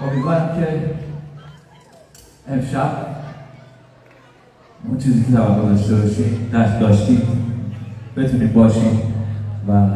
امیدوارم که امشب اون چیزی که توقع داشته باشیم داشتیم بتونیم باشیم و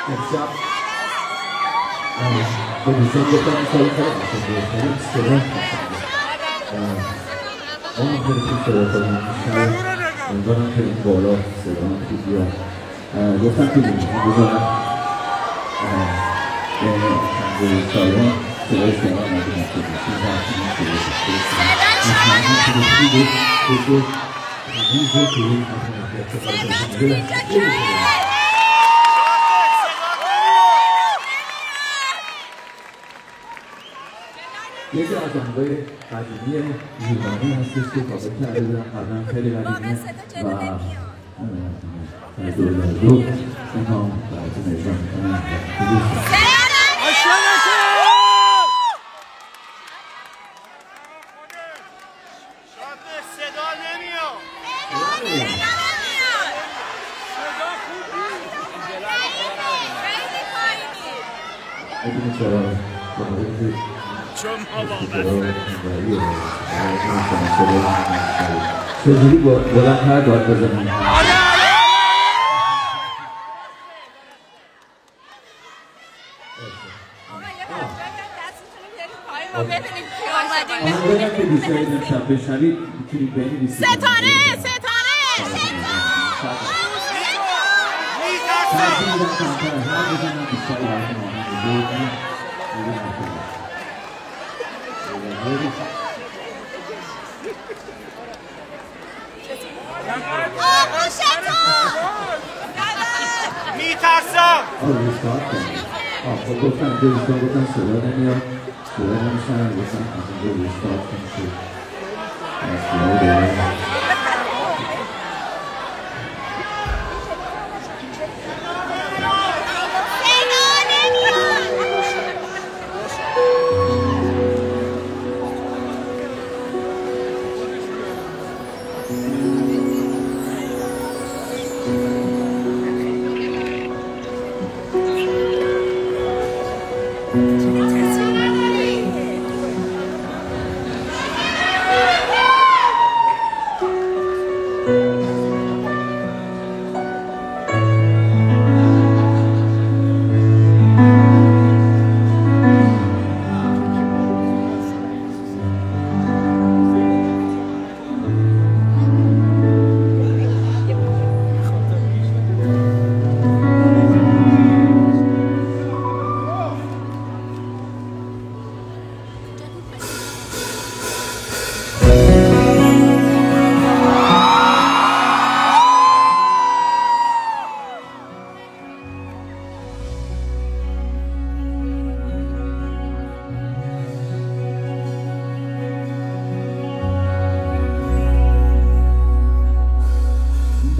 امشب به دوستان گفتم این سال خیلی میکنم خیلی صدا ما هم خیلی خوب صدا کنیم میشنم امیدوارم خیلی بالا صدا هم خوب بیاد گفتم که بزارم به سالان صدای شما نگیم خوب یکی از آهنگای قدیمی یونانی هستش که کاور کرده بودم قبلا خیلی قدیمیه و 2002 اینا براتون اجرا میکنم صدا نمیاد بدون چرا چجوری بلندتر داد بزنیم آهنگایی که دوست دارید امشب بشنوید میتونید بنویسید ستاره میترسم خب گفتم که دوستان گفتن صدا نمیاد صدا نمیشن گفتم از اینجا ریستارت کنم شد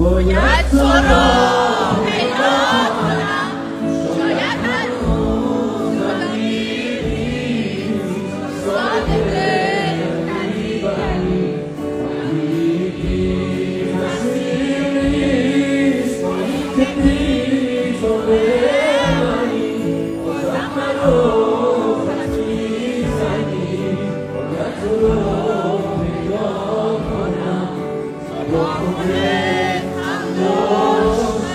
باید تو را پیدا کنم شاید هنوز نمی‌بینی صادقه نمی‌بینی مسیر نیست که پیش رو ببری بازم منو خطی زنی باید تو را پیدا کنم با خونه Oh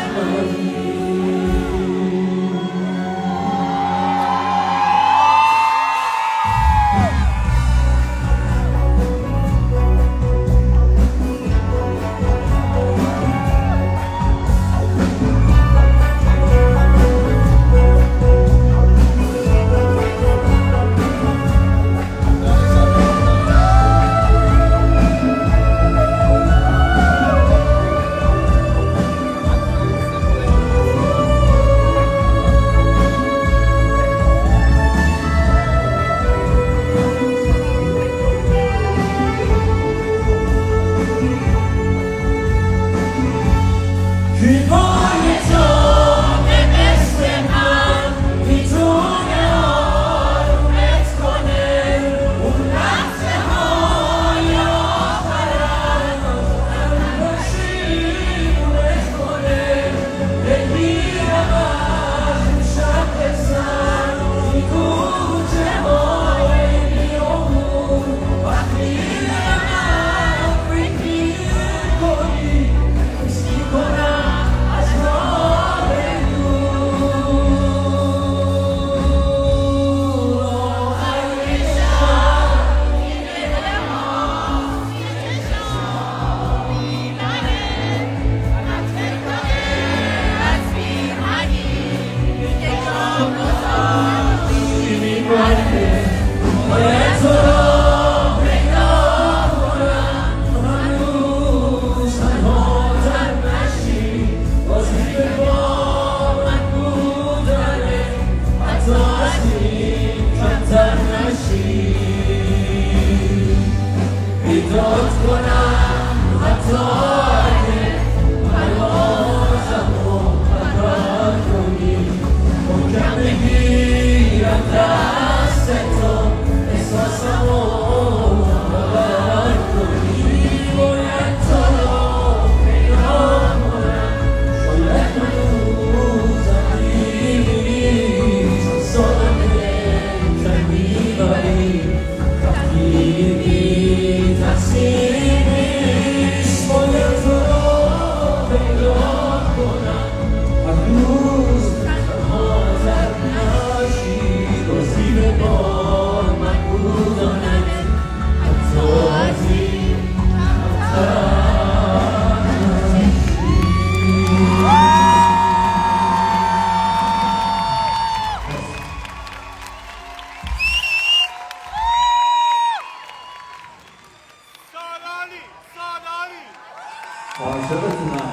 فریاد کنم حتی اگه پروازم رو خطر کنی محکم بگیرم دست تو احساسم رو باور کنی باید تو رو پیدا کنم شاید هنوزم میبینی چون سالم بهتر میبری وقتی بی تقصیر نیست باید تو رو پیدا کنم هنوز تنها ازت نشی گزیده بار مقبولانت حتی از این کمتر عاشقتونم.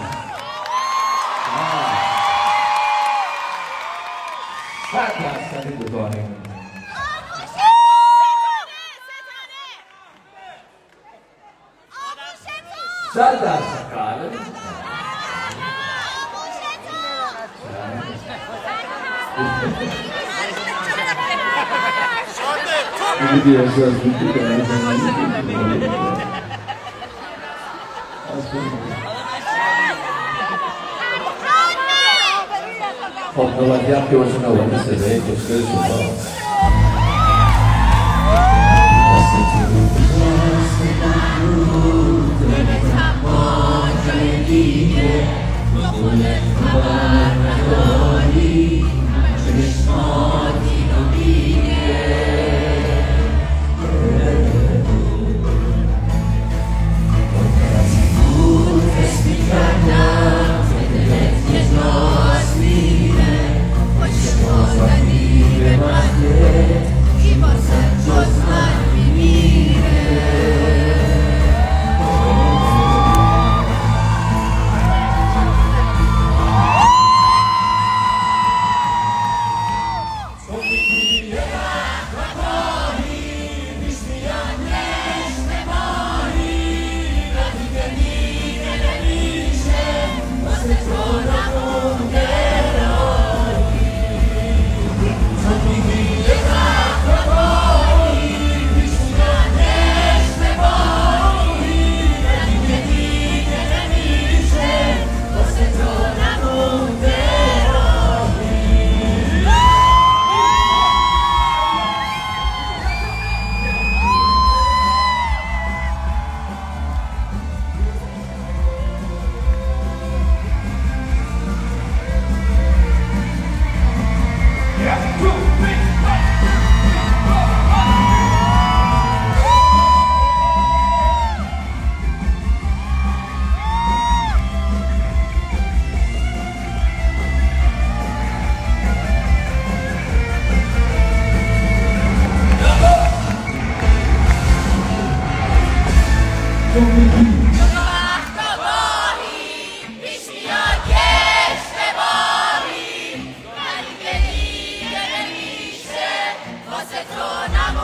100% دوباره 100% بله. دیدی احساس می‌کنی که خب نوبتی هم که باشه نوبتی صدای خوشگل شما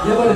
یه بار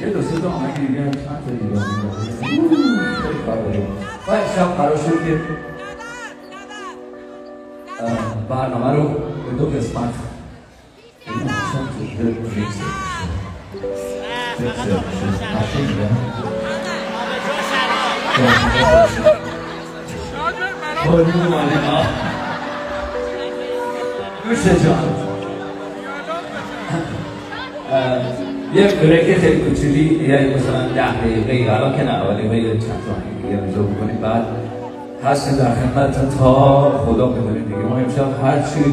یه دو سه تا آهنگ دیگه هم چند تا دیگه خیلی کار داریم و امشب قرار شد که برنامه رو به دو قسمت نوشه جان یه بریک خیلی کوچولی یعنی مثلا 10 دقیقه الان که نه ولی باید چند تا آهنگ دیگه اجرا بکنیم بعد هستیم در خدمتتون تا خدا بدونیم دیگه ما امشب هر چی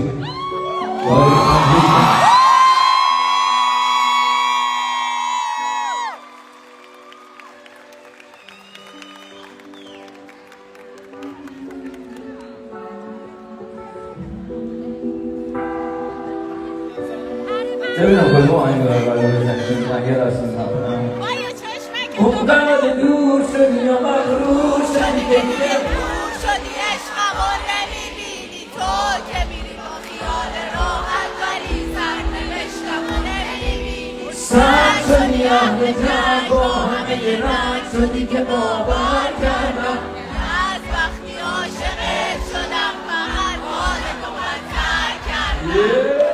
ببینم کدوم آهنگ برای بزنیم من یه راست می‌کنم اون قمر دور شدی یا مغرور شدی که دور شدی عشقمو نمیبینی تو که میری با خیال راحت ولی سرنوشتمو نمیبینی سر شدی اهل جنگ با همه رنگ شدی که باور کردم از وقتی عاشقت شدم فقط حال تو بدتر کردم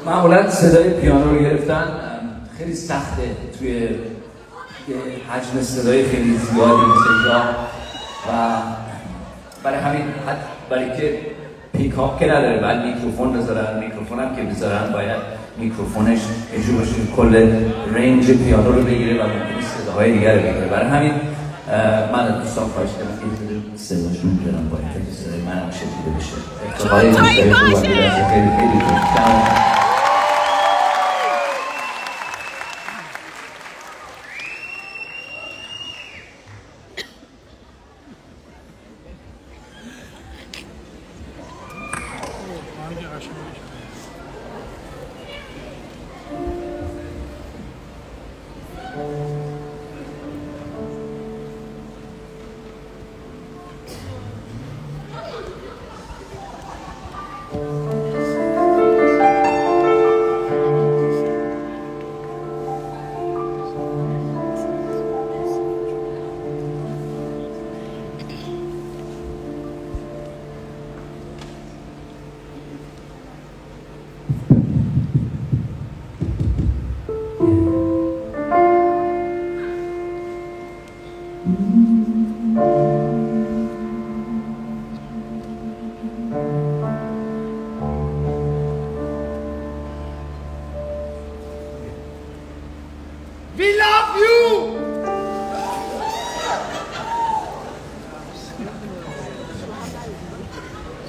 معمولا صدای پیانو رو گرفتن خیلی سخته توی یه حجم صدای خیلی زیادی مثل اینجا و برای همین برای که پیکاپ که نداره بعد میکروفون بذارن، میکروفون هم که بذارن باید میکروفونش اینجور باشه کل رنج پیانو رو بگیره و ممکنه صداهای دیگر رو بگیره. برای همین من دوستان خواهش کردم که صداشون بیارم باید که صدای من هم شکیده بشه. احتمالی صدای خوب خیلی خیلی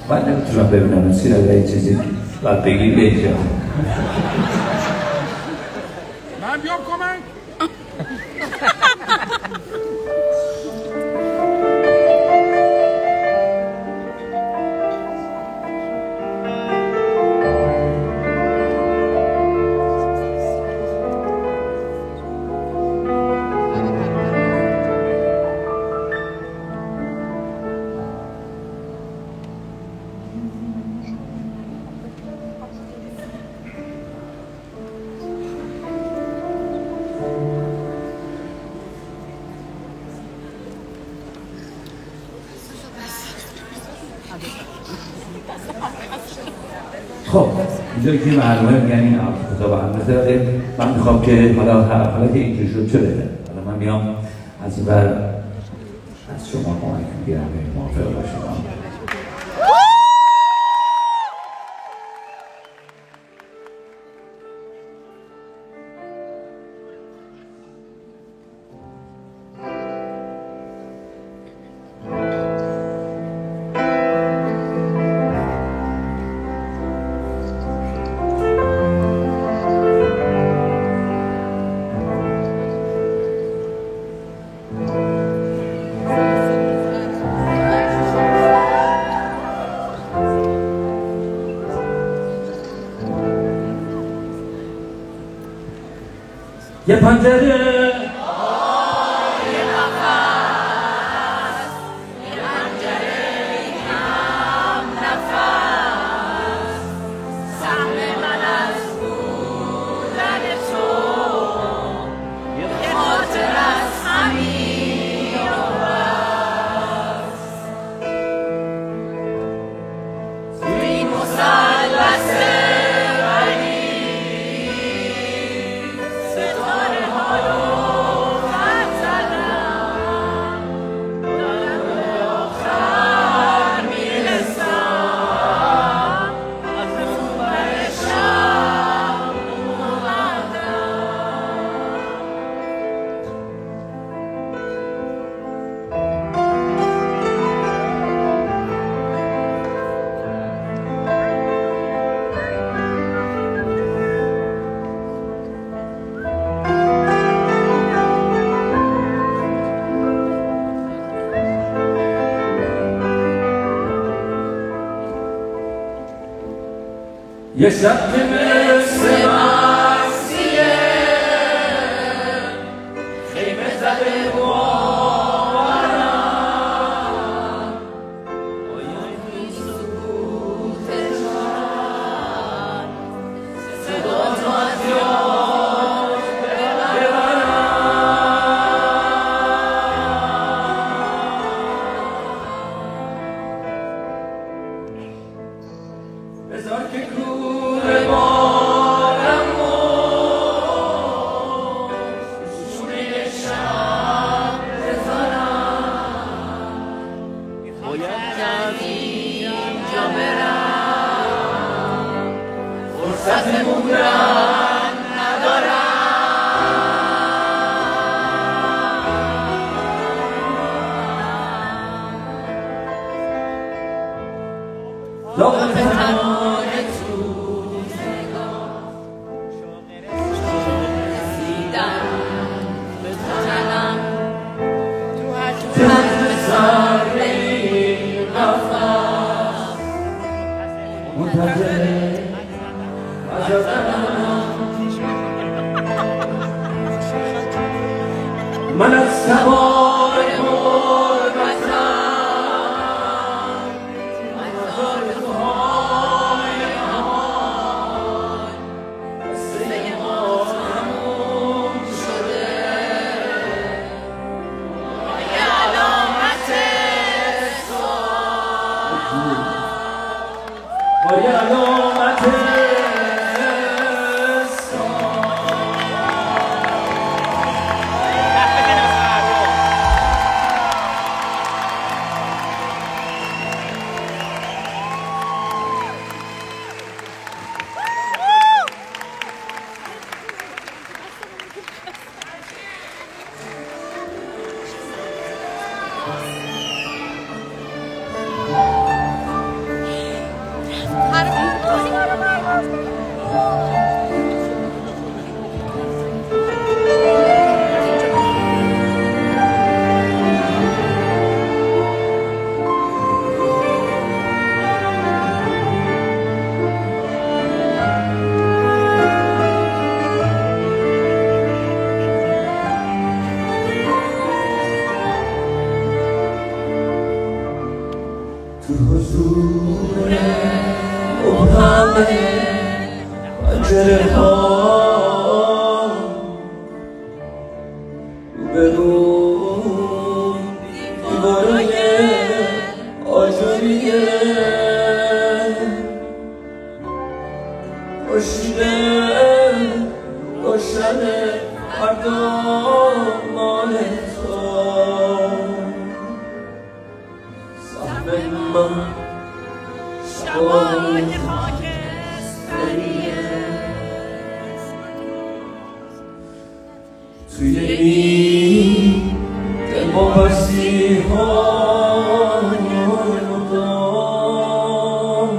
من نمیتونم ببینم سیر از این چیزی باید بگیر به اینجا من بیام کمک خب اینجا که معلومه میگن این خدا با هم بذاره من میخوام که حالا که اینجور شد چه بده حالا من میام از این بر از شما کمک میگیرم به موافق باشید یه پنجره یه شب که مثل مرسیه خیمه زده و آورم آیا این سکوت جان صدا تو از یاد ببرم فرصت موندن ندارم. لاغر تنان تو نگاه رسیدن به تنم تو هر سر این قفص منتظر من از سوار غربتم مزار توهای نهان قصه ما تموم شده با یه علامت با یه علامت تو حضور مبهم پنجره ها روبرو دیوارای آجوریه خورشید روشن فردا مال تو من شبای خاکستریه توی این دل با بستی های مدام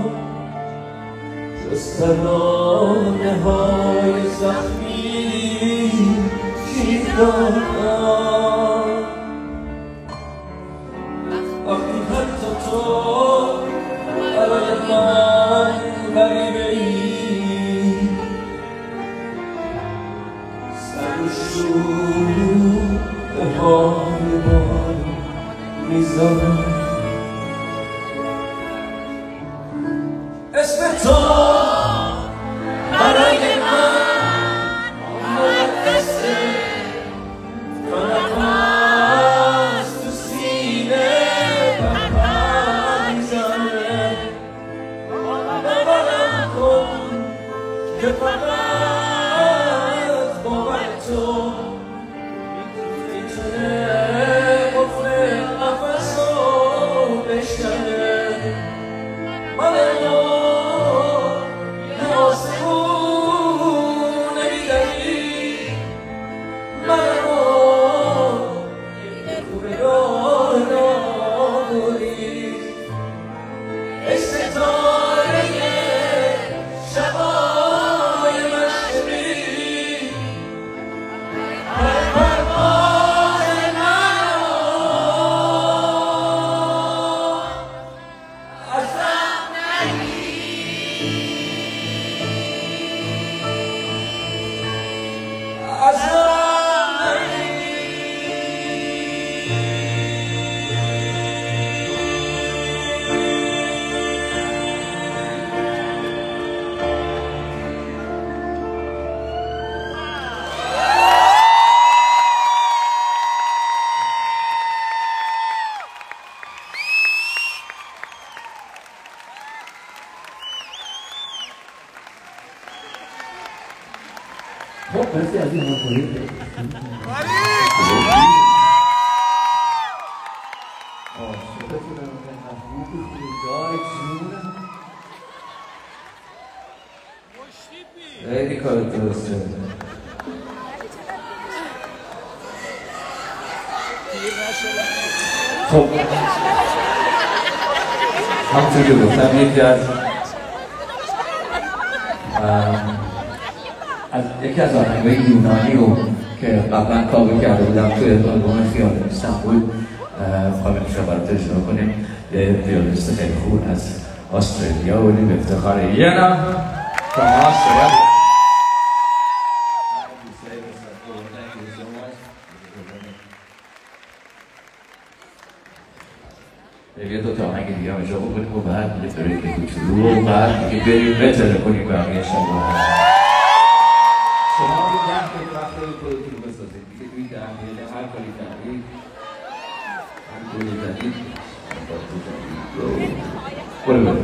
جز ترانه های زخمی چی دارم وقتی حتی تو برای من غریبه ای سر و شوره های بار میذارم اسم تو برای من مقدسه تا نفس تو سینه برمیزنه باورم کن که فقط باور تو میتونه قفل قفص رو بشکنه من خب مرسی از این همکاری مشتی خیلی کار درسته. خب همونطور که گفتم یکی از آهنگ‌های یونانی رو که قبلا کاور کرده بودم توی آلبوم خیال استانبول خواهیم میشه برات اجرا کنیم. یه پیانیست خیلی خوب از استرالیا بودیم به افتخار ینا from Australia. یه دو تا آهنگ دیگه هم اجرا بکنیم و بعد یه بریک کوچولو و بعد دیگه بریم بتره کنیم بقیه شب شما رو 10 دقیقه وقت خودتون رو بسازید دیگه توی 10 دقیقه هر کاری کردید هر گلی زدید برو برو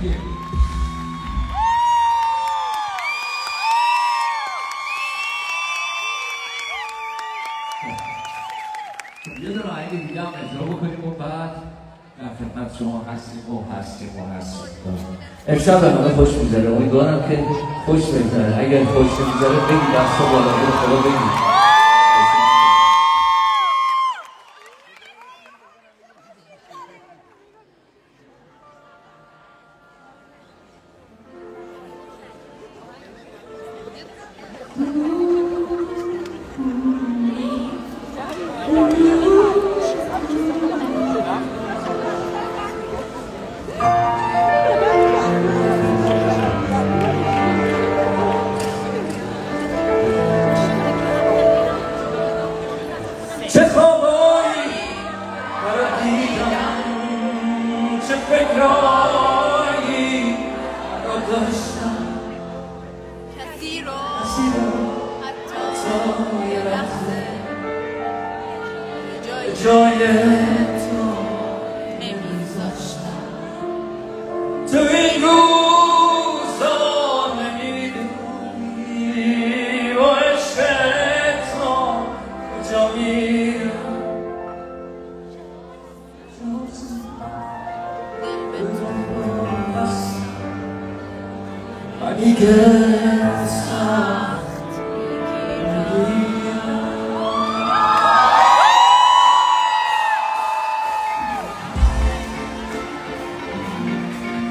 یه دونه آهنگ دیگه هم اجرا بکنیم و بعد در خدمت شما هستیم. امشب به همه خوش می‌گذره، امیدوارم که خوش بگذره. اگر خوش می‌گذره بگی دستا بالا به خدا بگی. چه خوابایی برات دیدم، چه فکرایی را داشتم، کسی رو حتی یه لحظه جای تو نمیذاشتم. تو این روزا نمیدونی و عشق تو کجا میرم. دیگه سخت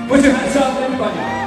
Put your hands up, everybody.